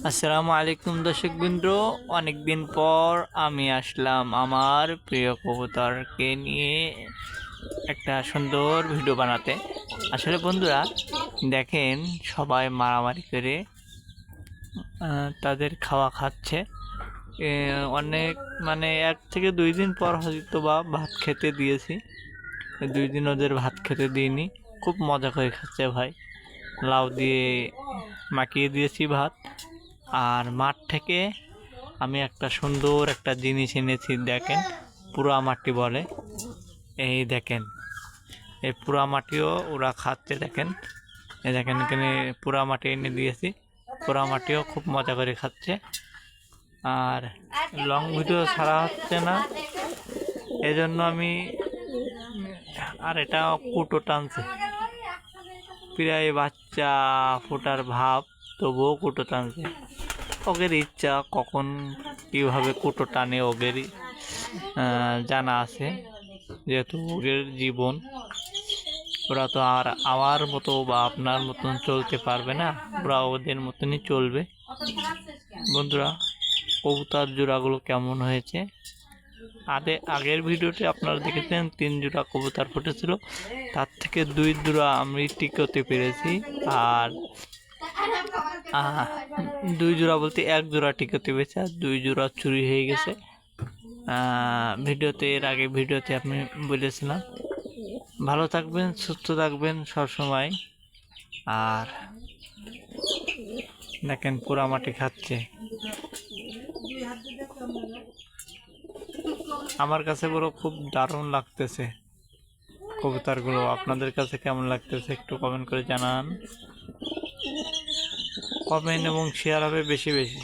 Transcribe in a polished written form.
আসসালামু আলাইকুম দর্শকবৃন্দ, অনেকদিন পর আমি আসলাম আমার প্রিয় কবুতরকে নিয়ে একটা সুন্দর ভিডিও বানাতে। আসলে বন্ধুরা দেখেন, সবাই মারামারি করে তাদের খাওয়া খাচ্ছে। অনেক মানে 1 থেকে 2 দিন পর হয়তো বা ভাত খেতে দিয়েছি। 2 দিন ওদের ভাত খেতে দিইনি, খুব মজা করে খাচ্ছে ভাই। লাউ দিয়ে মাখিয়ে দিয়েছি ভাত। আর মাঠ থেকে আমি একটা সুন্দর একটা জিনিস এনেছি, দেখেন, পুরা মাটি বলে। এই দেখেন, এই পুরা মাটিও ওরা খাচ্ছে, দেখেন। এই দেখেন, এখানে পুরা মাটি এনে দিয়েছি, পুরা মাটিও খুব মজা করে খাচ্ছে। আর লং ভিডিও ছাড়া হচ্ছে না, এজন্য আমি আর এটা কুটো টানছে, প্রায় বাচ্চা ফোটার ভাব, তবুও কুটো টানছে। ওদের ইচ্ছা কখন কীভাবে কুটো টানে ওদেরই জানা আছে, যেহেতু ওদের জীবন। ওরা তো আর আমার মতো বা আপনার মতন চলতে পারবে না, ওরা ওদের মতনই চলবে। বন্ধুরা, কবুতর জোড়াগুলো কেমন হয়েছে? আগের ভিডিওতে আপনারা দেখেছেন 3 জোড়া কবুতর ফুটেছিল, তার থেকে 2 জোড়া আমি টিকতে পেরেছি। আর 2 জোড়া বলতে 1 জোড়া টিকতে পেরেছে, আর 2 জোড়া চুরি হয়ে গেছে। এর আগে ভিডিওতে আমি বলেছিলাম। ভালো থাকবেন, সুস্থ থাকবেন সবসময়। আর দেখেন, পোড়া মাটি খাচ্ছে। আমার কাছে বড় খুব দারুণ লাগতেছে কবুতরগুলো। আপনাদের কাছে কেমন লাগতেছে একটু কমেন্ট করে জানান। কমেন্ট এবং শেয়ার হবে বেশি বেশি।